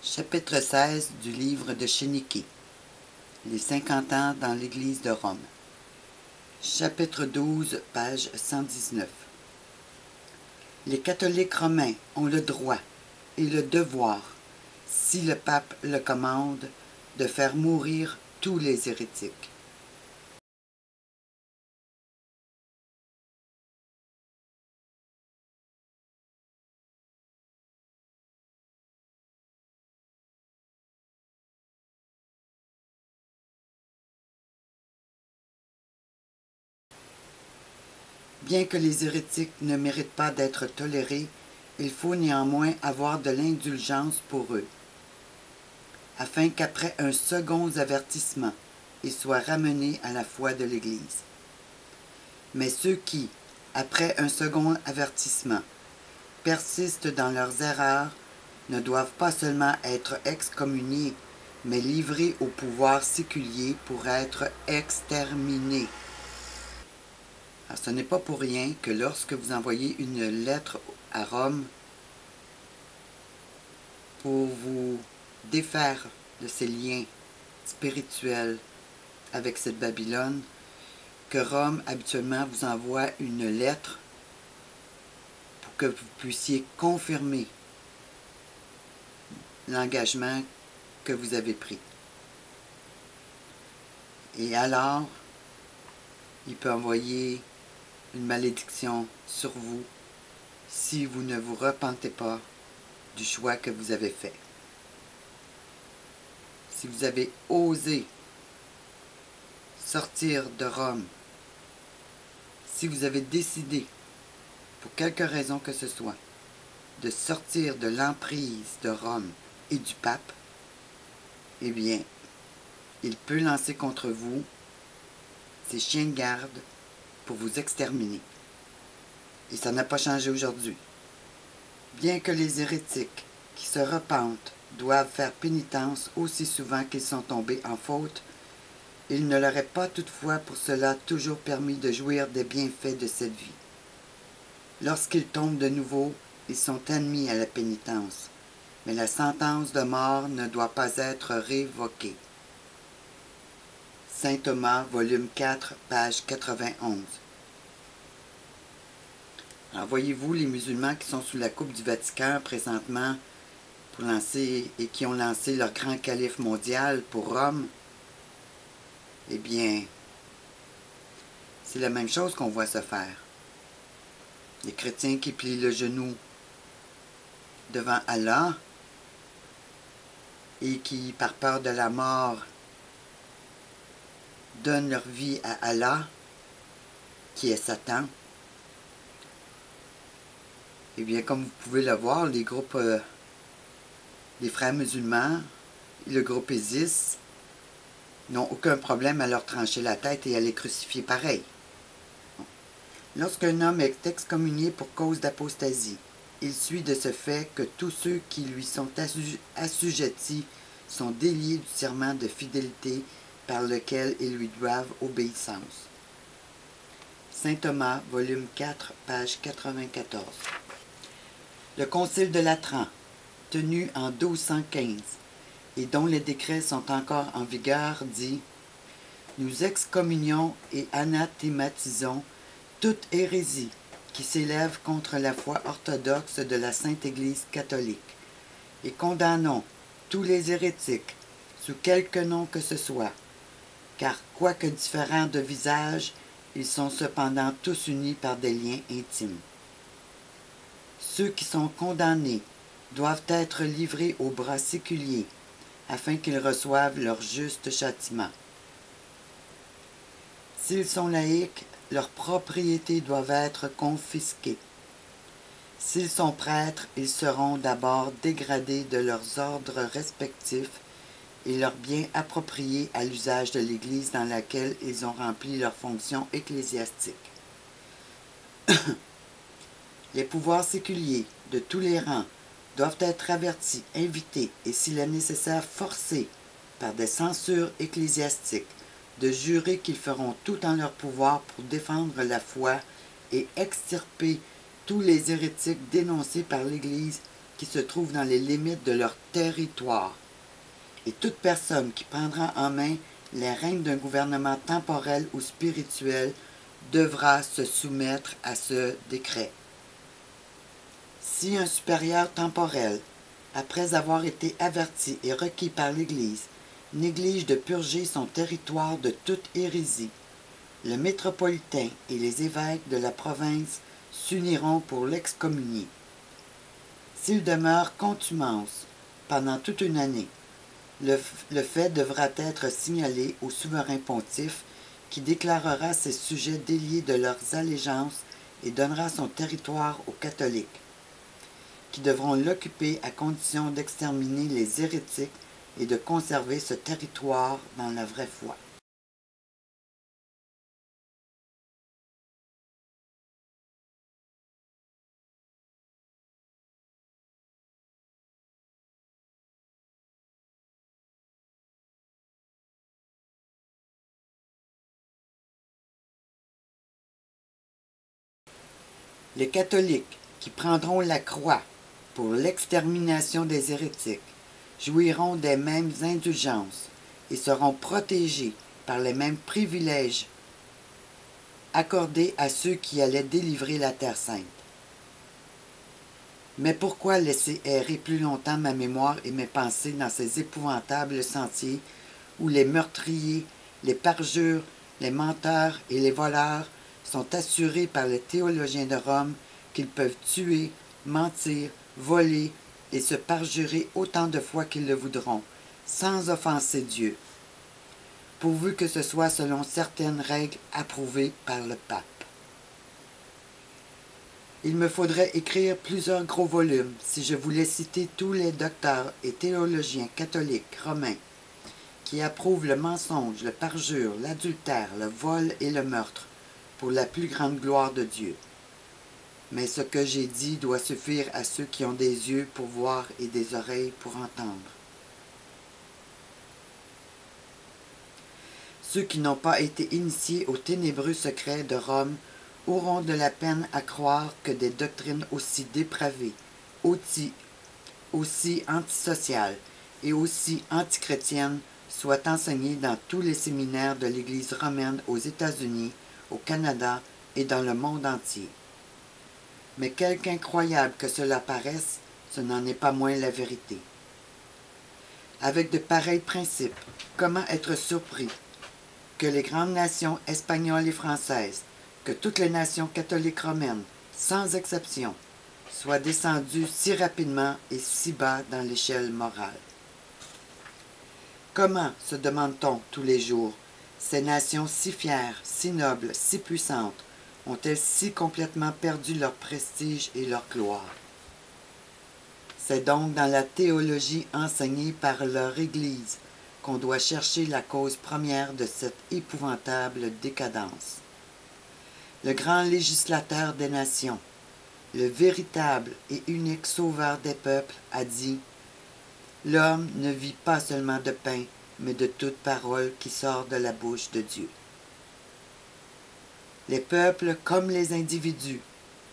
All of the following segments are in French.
Chapitre 16 du livre de Chéniquet. Les 50 ans dans l'Église de Rome. Chapitre 12, page 119. Les catholiques romains ont le droit et le devoir, si le pape le commande, de faire mourir tous les hérétiques. Bien que les hérétiques ne méritent pas d'être tolérés, il faut néanmoins avoir de l'indulgence pour eux, afin qu'après un second avertissement, ils soient ramenés à la foi de l'Église. Mais ceux qui, après un second avertissement, persistent dans leurs erreurs, ne doivent pas seulement être excommuniés, mais livrés au pouvoir séculier pour être exterminés. Alors, ce n'est pas pour rien que lorsque vous envoyez une lettre à Rome pour vous défaire de ces liens spirituels avec cette Babylone, que Rome habituellement vous envoie une lettre pour que vous puissiez confirmer l'engagement que vous avez pris. Et alors, il peut envoyer une malédiction sur vous si vous ne vous repentez pas du choix que vous avez fait. Si vous avez osé sortir de Rome, si vous avez décidé, pour quelque raison que ce soit, de sortir de l'emprise de Rome et du pape, eh bien, il peut lancer contre vous ses chiens de garde pour vous exterminer. Et ça n'a pas changé aujourd'hui. Bien que les hérétiques qui se repentent doivent faire pénitence aussi souvent qu'ils sont tombés en faute, il ne leur est pas toutefois pour cela toujours permis de jouir des bienfaits de cette vie. Lorsqu'ils tombent de nouveau, ils sont admis à la pénitence, mais la sentence de mort ne doit pas être révoquée. Saint Thomas, volume 4, page 91. Alors voyez-vous, les musulmans qui sont sous la coupe du Vatican présentement pour lancer et qui ont lancé leur grand calife mondial pour Rome, eh bien, c'est la même chose qu'on voit se faire. Les chrétiens qui plient le genou devant Allah et qui, par peur de la mort, donnent leur vie à Allah, qui est Satan. Eh bien, comme vous pouvez le voir, les groupes, les frères musulmans, le groupe ISIS, n'ont aucun problème à leur trancher la tête et à les crucifier pareil. Lorsqu'un homme est excommunié pour cause d'apostasie, il suit de ce fait que tous ceux qui lui sont assujettis sont déliés du serment de fidélité par lequel ils lui doivent obéissance. Saint Thomas, volume 4, page 94. Le Concile de Latran, tenu en 1215, et dont les décrets sont encore en vigueur, dit « Nous excommunions et anathématisons toute hérésie qui s'élève contre la foi orthodoxe de la Sainte Église catholique, et condamnons tous les hérétiques, sous quelque nom que ce soit, car quoique différents de visage, ils sont cependant tous unis par des liens intimes. Ceux qui sont condamnés doivent être livrés aux bras séculiers, afin qu'ils reçoivent leur juste châtiment. S'ils sont laïcs, leurs propriétés doivent être confisquées. S'ils sont prêtres, ils seront d'abord dégradés de leurs ordres respectifs et leurs biens appropriés à l'usage de l'Église dans laquelle ils ont rempli leurs fonctions ecclésiastiques. Les pouvoirs séculiers de tous les rangs doivent être avertis, invités et, s'il est nécessaire, forcés par des censures ecclésiastiques de jurer qu'ils feront tout en leur pouvoir pour défendre la foi et extirper tous les hérétiques dénoncés par l'Église qui se trouvent dans les limites de leur territoire. Et toute personne qui prendra en main les règnes d'un gouvernement temporel ou spirituel devra se soumettre à ce décret. Si un supérieur temporel, après avoir été averti et requis par l'Église, néglige de purger son territoire de toute hérésie, le métropolitain et les évêques de la province s'uniront pour l'excommunier. S'il demeure contumace pendant toute une année, le fait devra être signalé au souverain pontife qui déclarera ses sujets déliés de leurs allégeances et donnera son territoire aux catholiques, qui devront l'occuper à condition d'exterminer les hérétiques et de conserver ce territoire dans la vraie foi. Les catholiques qui prendront la croix pour l'extermination des hérétiques jouiront des mêmes indulgences et seront protégés par les mêmes privilèges accordés à ceux qui allaient délivrer la Terre sainte. Mais pourquoi laisser errer plus longtemps ma mémoire et mes pensées dans ces épouvantables sentiers où les meurtriers, les parjures, les menteurs et les voleurs sont assurés par les théologiens de Rome qu'ils peuvent tuer, mentir, voler et se parjurer autant de fois qu'ils le voudront, sans offenser Dieu, pourvu que ce soit selon certaines règles approuvées par le pape. Il me faudrait écrire plusieurs gros volumes si je voulais citer tous les docteurs et théologiens catholiques romains qui approuvent le mensonge, le parjure, l'adultère, le vol et le meurtre pour la plus grande gloire de Dieu. Mais ce que j'ai dit doit suffire à ceux qui ont des yeux pour voir et des oreilles pour entendre. Ceux qui n'ont pas été initiés aux ténébreux secrets de Rome auront de la peine à croire que des doctrines aussi dépravées, aussi antisociales et aussi antichrétiennes soient enseignées dans tous les séminaires de l'Église romaine aux États-Unis, au Canada et dans le monde entier. Mais quelque incroyable que cela paraisse, ce n'en est pas moins la vérité. Avec de pareils principes, comment être surpris que les grandes nations espagnoles et françaises, que toutes les nations catholiques romaines, sans exception, soient descendues si rapidement et si bas dans l'échelle morale? Comment, se demande-t-on tous les jours, ces nations si fières, si nobles, si puissantes, ont-elles si complètement perdu leur prestige et leur gloire? C'est donc dans la théologie enseignée par leur Église qu'on doit chercher la cause première de cette épouvantable décadence. Le grand législateur des nations, le véritable et unique sauveur des peuples, a dit « L'homme ne vit pas seulement de pain, mais de toute parole qui sort de la bouche de Dieu. » Les peuples, comme les individus,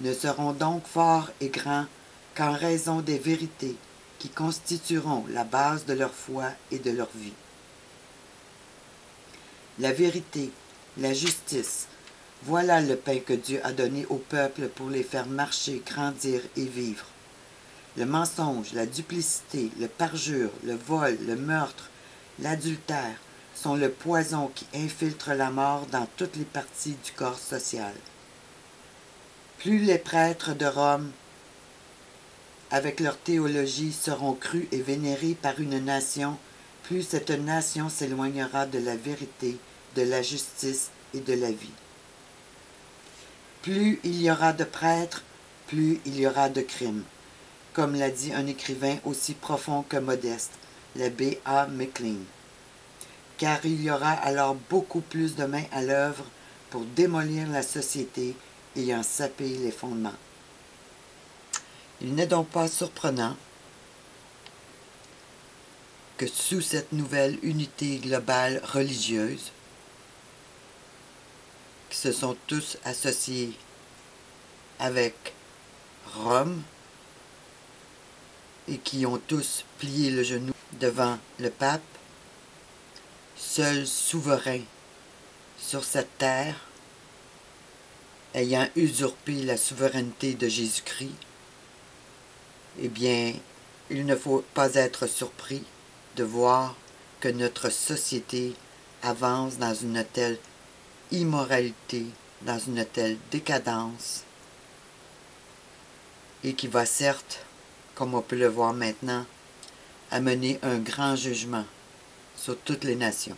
ne seront donc forts et grands qu'en raison des vérités qui constitueront la base de leur foi et de leur vie. La vérité, la justice, voilà le pain que Dieu a donné au peuple pour les faire marcher, grandir et vivre. Le mensonge, la duplicité, le parjure, le vol, le meurtre, l'adultère sont le poison qui infiltre la mort dans toutes les parties du corps social. Plus les prêtres de Rome, avec leur théologie, seront crus et vénérés par une nation, plus cette nation s'éloignera de la vérité, de la justice et de la vie. Plus il y aura de prêtres, plus il y aura de crimes, comme l'a dit un écrivain aussi profond que modeste, l'abbé A. McLean. Car il y aura alors beaucoup plus de mains à l'œuvre pour démolir la société et en saper les fondements. Il n'est donc pas surprenant que sous cette nouvelle unité globale religieuse, qui se sont tous associés avec Rome, et qui ont tous plié le genou devant le pape, seul souverain sur cette terre, ayant usurpé la souveraineté de Jésus-Christ, eh bien, il ne faut pas être surpris de voir que notre société avance dans une telle immoralité, dans une telle décadence, et qui va certes, comme on peut le voir maintenant, amener un grand jugement sur toutes les nations.